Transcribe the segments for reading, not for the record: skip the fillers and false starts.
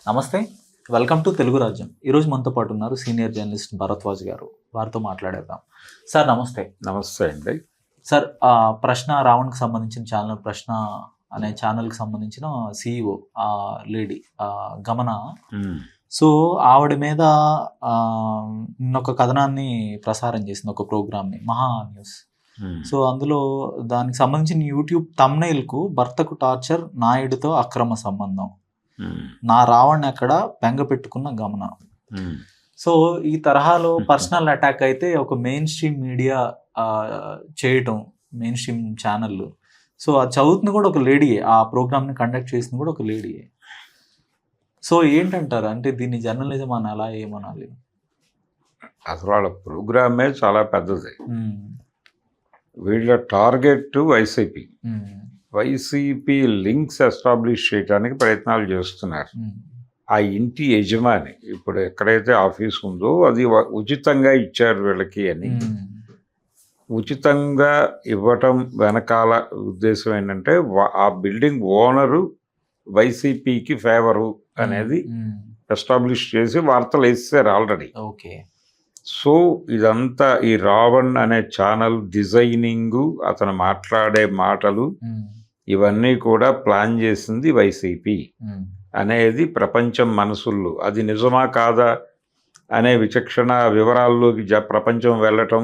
నమస్తే. Welcome to Telugu రాజ్యం. ఈరోజు మనతో పాటు ఉన్నారు సీనియర్ జర్నలిస్ట్ భరద్వాజ్ గారు. వారితో మాట్లాడేద్దాం. సార్ నమస్తే. నమస్తే అండి. సార్ ప్రశ్న రావణ్‌కి సంబంధించిన ఛానల్ ప్రశ్న అనే ఛానల్‌కి సంబంధించిన సీఈఓ లేడీ గమన. సో ఆవిడ మీద నిన్నొక కథనాన్ని ప్రసారం చేసింది, ఒక ప్రోగ్రామ్‌ని, మహా న్యూస్. సో అందులో దానికి సంబంధించిన యూట్యూబ్ థంబ్‌నెయిల్‌కు భర్తకు టార్చర్, నాయుడితో అక్రమ సంబంధం, నా రావణ్ ఎక్కడ బెంగ పెట్టుకున్న గమన. సో ఈ తరహాలో పర్సనల్ అటాక్ అయితే ఒక మెయిన్ స్ట్రీమ్ మీడియా చేయటం, మెయిన్ స్ట్రీమ్ ఛానల్. సో అది చదువుతుంది కూడా ఒక లేడీయే, ఆ ప్రోగ్రామ్ని కండక్ట్ చేసింది కూడా ఒక లేడీయే. సో ఏంటంటారు, అంటే దీన్ని జర్నలిజం అని అలా ఏమనాలి? అసలు వాళ్ళ ప్రోగ్రామే చాలా పెద్దది. వీళ్ళ టార్గెట్ వైసీపీ లింక్స్ ఎస్టాబ్లిష్ చేయడానికి ప్రయత్నాలు చేస్తున్నారు. ఆ ఇంటి యజమాని ఇప్పుడు ఎక్కడైతే ఆఫీస్ ఉందో అది ఉచితంగా ఇచ్చారు వీళ్ళకి అని. ఉచితంగా ఇవ్వటం వెనకాల ఉద్దేశం ఏంటంటే ఆ బిల్డింగ్ ఓనరు వైసీపీకి ఫేవరు అనేది ఎస్టాబ్లిష్ చేసి వార్తలు వేస్తారు ఆల్రెడీ. ఓకే. సో ఇదంతా ఈ రావణ్ అనే ఛానల్ డిజైనింగు, అతను మాట్లాడే మాటలు, ఇవన్నీ కూడా ప్లాన్ చేసింది వైసీపీ అనేది ప్రపంచం మనసుల్లో. అది నిజమా కాదా అనే విచక్షణ వివరాల్లోకి ప్రపంచం వెళ్ళటం,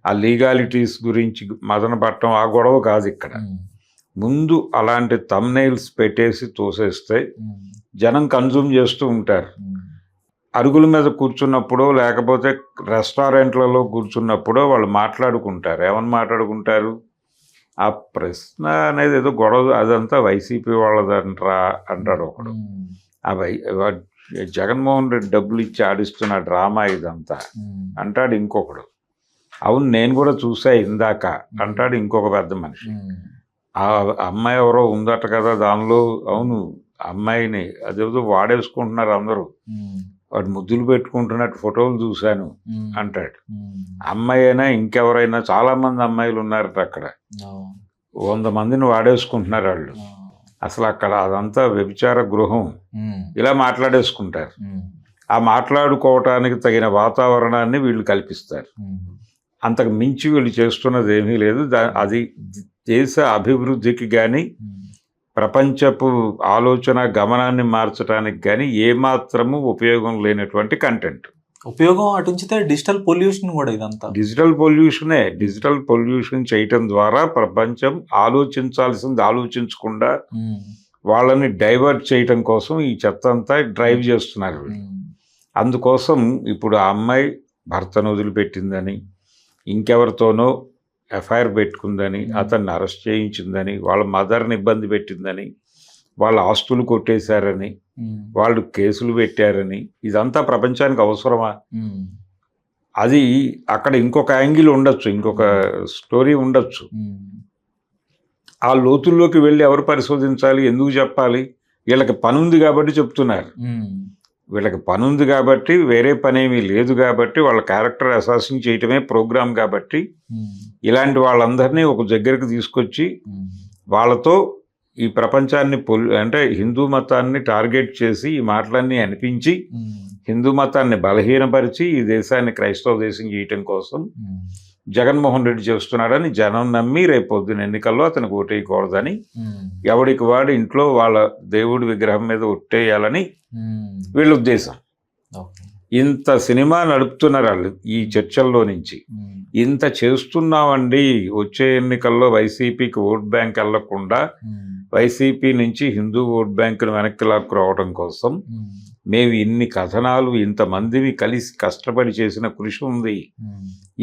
ఆ లీగాలిటీస్ గురించి మదన పట్టడం, ఆ గొడవ కాదు ఇక్కడ. ముందు అలాంటి థంబ్నెయిల్స్ పెట్టేసి తోసేస్తే జనం కన్జ్యూమ్ చేస్తూ ఉంటారు. అరుగుల మీద కూర్చున్నప్పుడో లేకపోతే రెస్టారెంట్లలో కూర్చున్నప్పుడో వాళ్ళు మాట్లాడుకుంటారు. ఏమని మాట్లాడుకుంటారు? ఆ ప్రశ్న అనేది ఏదో గొడవ, అదంతా వైసీపీ వాళ్ళదంటరా అంటాడు ఒకడు. జగన్మోహన్ రెడ్డి డబ్బులు ఇచ్చి ఆడిస్తున్న డ్రామా ఇదంతా అంటాడు ఇంకొకడు. అవును నేను కూడా చూసా ఇందాక అంటాడు ఇంకొక పెద్ద మనిషి. ఆ అమ్మాయి ఎవరో ఉందట కదా దానిలో, అవును అమ్మాయిని అదేదో వాడేసుకుంటున్నారు అందరూ, వాడు ముద్దులు పెట్టుకుంటున్నట్టు ఫోటోలు చూశాను అంటాడు. అమ్మాయి అయినా ఇంకెవరైనా, చాలా మంది అమ్మాయిలు ఉన్నారట అక్కడ, 100 మందిని వాడేసుకుంటున్నారు వాళ్ళు. అసలు అక్కడ అదంతా వ్యభిచార గృహం. ఇలా మాట్లాడేసుకుంటారు. ఆ మాట్లాడుకోవటానికి తగిన వాతావరణాన్ని వీళ్ళు కల్పిస్తారు. అంతకు మించి వీళ్ళు చేస్తున్నది ఏమీ లేదు. అది దేశ అభివృద్ధికి కానీ ప్రపంచపు ఆలోచన గమనాన్ని మార్చడానికి కానీ ఏమాత్రము ఉపయోగం లేనటువంటి కంటెంట్. ఉపయోగం అటుంచితే డిజిటల్ పొల్యూషన్ కూడా ఇదంతా డిజిటల్ పొల్యూషన్ చేయటం ద్వారా ప్రపంచం ఆలోచించాల్సింది ఆలోచించకుండా వాళ్ళని డైవర్ట్ చేయటం కోసం ఈ చెత్త అంతా డ్రైవ్ చేస్తున్నారు వీళ్ళు. అందుకోసం ఇప్పుడు ఆ అమ్మాయి భర్తను వదిలిపెట్టిందని, ఇంకెవరితోనో ఎఫ్ఐఆర్ పెట్టుకుందని, అతన్ని అరెస్ట్ చేయించిందని, వాళ్ళ మదర్ని ఇబ్బంది పెట్టిందని, వాళ్ళ ఆస్తులు కొట్టేశారని, వాళ్ళు కేసులు పెట్టారని, ఇదంతా ప్రపంచానికి అవసరమా? అది అక్కడ ఇంకొక యాంగిల్ ఉండొచ్చు, ఇంకొక స్టోరీ ఉండొచ్చు. ఆ లోతుల్లోకి వెళ్ళి ఎవరు పరిశోధించాలి, ఎందుకు చెప్పాలి? వీళ్ళకి పని ఉంది కాబట్టి చెప్తున్నారు. వీళ్ళకి పని ఉంది కాబట్టి, వేరే పనేమీ లేదు కాబట్టి, వాళ్ళ క్యారెక్టర్ అసాసిన్ చేయటమే ప్రోగ్రామ్ కాబట్టి, ఇలాంటి వాళ్ళందరినీ ఒక దగ్గరికి తీసుకొచ్చి వాళ్ళతో ఈ ప్రపంచాన్ని అంటే హిందూ మతాన్ని టార్గెట్ చేసి ఈ మాటలన్నీ అనిపించి హిందూ మతాన్ని బలహీనపరిచి ఈ దేశాన్ని క్రైస్తవ దేశం చేయటం కోసం జగన్మోహన్ రెడ్డి చేస్తున్నాడని జనం నమ్మి రేపు పొద్దున ఎన్నికల్లో అతనికి ఓటేయకూడదని, ఎవడికి వాడు ఇంట్లో వాళ్ళ దేవుడి విగ్రహం మీద ఒట్టేయాలని వీళ్ళ ఉద్దేశం. ఇంత సినిమా నడుపుతున్నారు వాళ్ళు ఈ చర్చల్లో నుంచి. ఇంత చేస్తున్నామండి, వచ్చే ఎన్నికల్లో వైసీపీకి ఓట్ బ్యాంక్ వెళ్లకుండా వైసీపీ నుంచి హిందూ ఓట్ బ్యాంకును వెనక్కి లాక్కురావడం కోసం మేము ఇన్ని కథనాలు, ఇంతమందిని కలిసి కష్టపడి చేసిన కృషి ఉంది.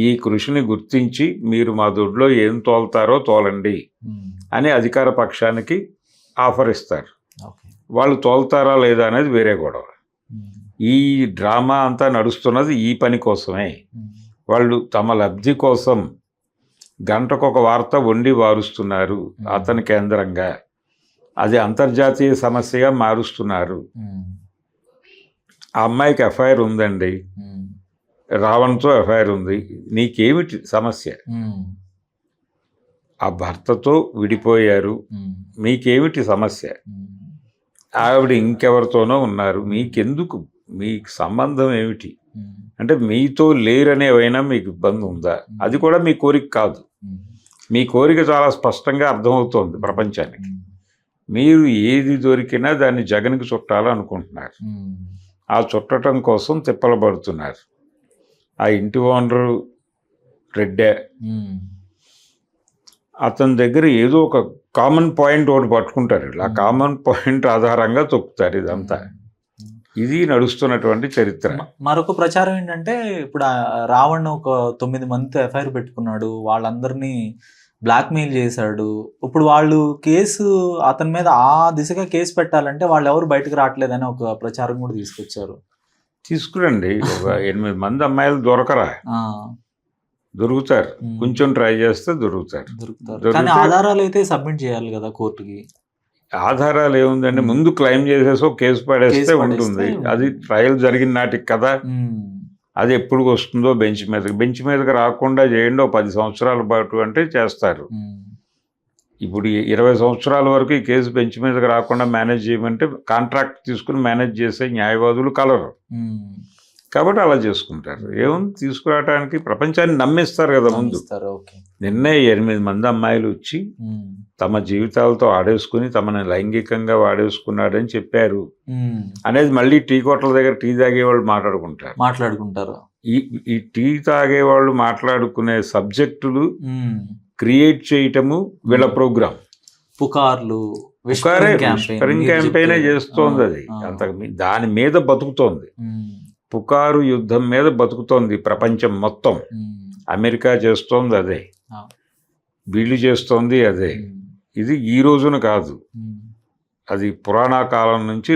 ఈ కృషిని గుర్తించి మీరు మా దొడ్లో ఏం తోలుతారో తోలండి అని అధికార పక్షానికి ఆఫర్ ఇస్తారు. వాళ్ళు తోలుతారా లేదా అనేది వేరే గొడవ. ఈ డ్రామా అంతా నడుస్తున్నది ఈ పని కోసమే. వాళ్ళు తమ లబ్ధి కోసం గంటకొక వార్త వండి వారుస్తున్నారు అతని కేంద్రంగా. అది అంతర్జాతీయ సమస్యగా మారుస్తున్నారు. ఆ అమ్మాయికి ఎఫ్ఐఆర్ ఉందండి, రావణ్తో ఎఫ్ఐఆర్ ఉంది, నీకేమిటి సమస్య? ఆ భర్తతో విడిపోయారు, మీకేమిటి సమస్య? ఆవిడ ఇంకెవరితోనో ఉన్నారు, మీకెందుకు, మీకు సంబంధం ఏమిటి అంటే మీతో లేరనేవైనా మీకు ఇబ్బంది ఉందా, అది కూడా మీ కోరిక కాదు. మీ కోరిక చాలా స్పష్టంగా అర్థమవుతోంది ప్రపంచానికి. మీరు ఏది దొరికినా దాన్ని జగన్కి చుట్టాలనుకుంటున్నారు. ఆ చుట్టడం కోసం తిప్పలు పడుతున్నారు. ఆ ఇంటి ఓనరు రెడ్డే, అతని దగ్గర ఏదో ఒక కామన్ పాయింట్ ఒకటి పట్టుకుంటారు. ఆ కామన్ పాయింట్ ఆధారంగా తొక్కుతారు ఇదంతా. ఇది నడుస్తున్నటువంటి చరిత్ర. మరొక ప్రచారం ఏంటంటే ఇప్పుడు రావణ్ ఒక 9 మందితో ఎఫ్ఐఆర్ పెట్టుకున్నాడు, వాళ్ళందరినీ బ్లాక్మెయిల్ చేశాడు. ఇప్పుడు వాళ్ళు కేసు అతని మీద ఆ దిశగా కేసు పెట్టాలంటే వాళ్ళు ఎవరు బయటకు రావట్లేదని ఒక ప్రచారం కూడా తీసుకొచ్చారు. తీసుకురండి, ఒక 8 మంది అమ్మాయిలు దొరకరా, దొరుకుతారు. కొంచెం ట్రై చేస్తే దొరుకుతారు. కానీ ఆధారాలు అయితే సబ్మిట్ చేయాలి కదా కోర్టుకి. ఆధారాలు ఏముందండి, ముందు క్లెయిమ్ చేసేసో కేసు పడేస్తే ఉంటుంది. అది ట్రయల్ జరిగిన నాటికి కదా, అది ఎప్పుడు వస్తుందో బెంచ్ మీదకి రాకుండా చేయండి 10 సంవత్సరాల పాటు అంటే చేస్తారు. ఇప్పుడు 20 సంవత్సరాల వరకు ఈ కేసు బెంచ్ మీదకి రాకుండా మేనేజ్ చేయమంటే కాంట్రాక్ట్ తీసుకుని మేనేజ్ చేసే న్యాయవాదులు కలరు. కాబట్టి అలా చేసుకుంటారు. ఏముంది, తీసుకురావడానికి ప్రపంచాన్ని నమ్మిస్తారు కదా ముందు. నిన్నే 8 మంది అమ్మాయిలు వచ్చి తమ జీవితాలతో ఆడేసుకుని తమని లైంగికంగా వాడేసుకున్నాడని చెప్పారు అనేది మళ్ళీ టీ కొట్ల దగ్గర టీ తాగేవాళ్ళు మాట్లాడుకుంటారు. ఈ టీ తాగేవాళ్ళు మాట్లాడుకునే సబ్జెక్టులు క్రియేట్ చేయటము వీళ్ళ ప్రోగ్రామ్. విస్పరింగ్ క్యాంపెయినే చేస్తోంది. అది అంత దాని మీద బతుకుతోంది. పుకారు యుద్ధం మీద బతుకుతోంది ప్రపంచం మొత్తం. అమెరికా చేస్తోంది అదే, వీళ్ళు చేస్తోంది అదే. ఇది ఈ రోజున కాదు, అది పురాణ కాలం నుంచి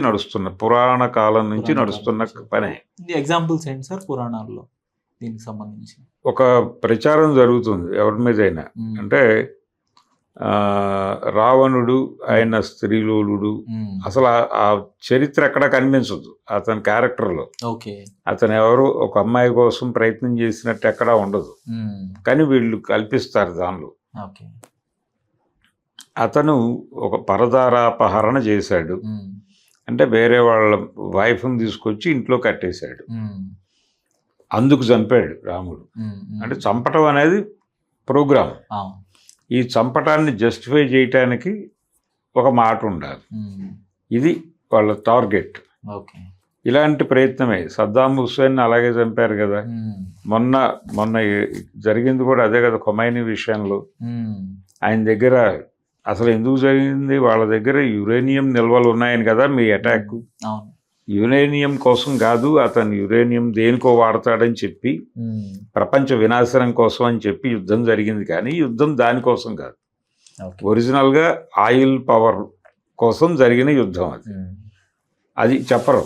నడుస్తున్న పనే. ఎగ్జాంపుల్స్ ఏంటి సార్ పురాణాల్లో దీనికి సంబంధించి? ఒక ప్రచారం జరుగుతుంది ఎవరి మీదైనా, అంటే రావణుడు ఆయన స్త్రీలోలుడు, అసలు ఆ చరిత్ర ఎక్కడ కనిపించదు అతని క్యారెక్టర్లో. అతను ఎవరు ఒక అమ్మాయి కోసం ప్రయత్నం చేసినట్టు ఎక్కడా ఉండదు, కానీ వీళ్ళు కల్పిస్తారు దానిలో. అతను ఒక పరదారాపహరణ చేశాడు, అంటే వేరే వాళ్ళ వైఫ్ని తీసుకొచ్చి ఇంట్లో కట్టేశాడు, అందుకు చంపాడు రాముడు. అంటే చంపటం అనేది ప్రోగ్రామ్. ఈ చంపటాన్ని జస్టిఫై చేయటానికి ఒక మాట ఉండాలి, ఇది వాళ్ళ టార్గెట్. ఇలాంటి ప్రయత్నమే సద్దాం హుస్సేన్ అలాగే చంపారు కదా. మొన్న జరిగింది కూడా అదే కదా, ఖొమైనీ విషయంలో. ఆయన దగ్గర అసలు ఎందుకు జరిగింది, వాళ్ళ దగ్గర యురేనియం నిల్వలు ఉన్నాయని కదా మీ అటాక్. యురేనియం కోసం కాదు, అతను యురేనియం దేనికో వాడతాడని చెప్పి ప్రపంచ వినాశనం కోసం అని చెప్పి యుద్ధం జరిగింది. కానీ యుద్ధం దానికోసం కాదు, ఒరిజినల్గా ఆయిల్ పవర్ కోసం జరిగిన యుద్ధం అది. అది చెప్పరు.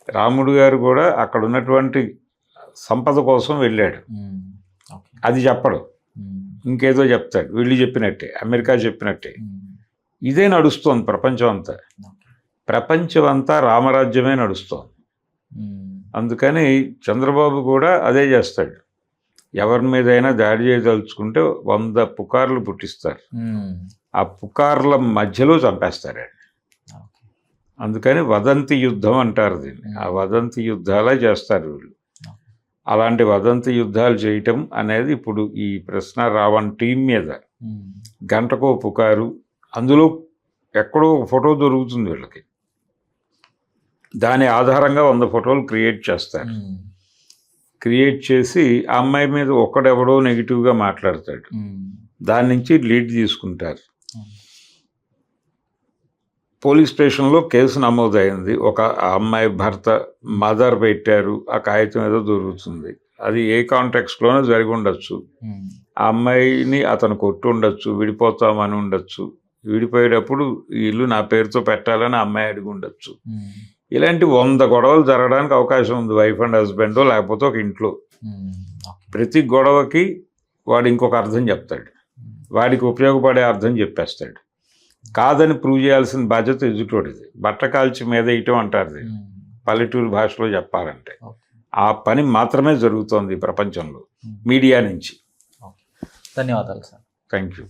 రాముడు గారు కూడా అక్కడ ఉన్నటువంటి సంపద కోసం వెళ్ళాడు, అది చెప్పడు. ఇంకేదో చెప్తాడు, వీళ్ళు చెప్పినట్టే, అమెరికా చెప్పినట్టే. ఇదే నడుస్తోంది ప్రపంచం అంతా రామరాజ్యమే నడుస్తోంది. అందుకని చంద్రబాబు కూడా అదే చేస్తాడు. ఎవరి మీదైనా దాడి చేయదలుచుకుంటే 100 పుకార్లు పుట్టిస్తారు, ఆ పుకార్ల మధ్యలో చంపేస్తారండి. అందుకని వదంతి యుద్ధం అంటారు దీన్ని. ఆ వదంతి యుద్ధాలే చేస్తారు వీళ్ళు. అలాంటి వదంతి యుద్ధాలు చేయటం అనేది ఇప్పుడు ఈ ప్రశ్న రావణ్ టీం మీద గంటకో పుకారు, అందులో ఎక్కడో ఫోటో దొరుకుతుంది వీళ్ళకి, దాని ఆధారంగా 100 ఫోటోలు క్రియేట్ చేస్తారు. క్రియేట్ చేసి ఆ అమ్మాయి మీద ఒక్కడెవడో నెగిటివ్గా మాట్లాడతాడు, దాని నుంచి లీడ్ తీసుకుంటారు. పోలీస్ స్టేషన్లో కేసు నమోదైంది, ఒక అమ్మాయి భర్త మదర్ పెట్టారు, ఆ కాగితం ఏదో దొరుకుతుంది. అది ఏ కాంటెక్స్ట్లోనే జరిగి ఉండొచ్చు. ఆ అమ్మాయిని అతను కొట్టి ఉండొచ్చు, విడిపోతామని ఉండొచ్చు, విడిపోయేటప్పుడు ఇల్లు నా పేరుతో పెట్టాలని అమ్మాయి అడిగి ఉండొచ్చు. ఇలాంటి 100 గొడవలు జరగడానికి అవకాశం ఉంది, వైఫ్ అండ్ హస్బెండో లేకపోతే ఒక ఇంట్లో. ప్రతి గొడవకి వాడు ఇంకొక అర్థం చెప్తాడు, వాడికి ఉపయోగపడే అర్థం చెప్పేస్తాడు. కాదని ప్రూవ్ చేయాల్సిన బాధ్యత ఎదుటోడిది. బట్ట కాల్చి మీద వేయటం అంటారు దీన్ని పల్లెటూరు భాషలో చెప్పాలంటే. ఆ పని మాత్రమే జరుగుతోంది ప్రపంచంలో మీడియా నుంచి. ధన్యవాదాలు సార్. Thank you.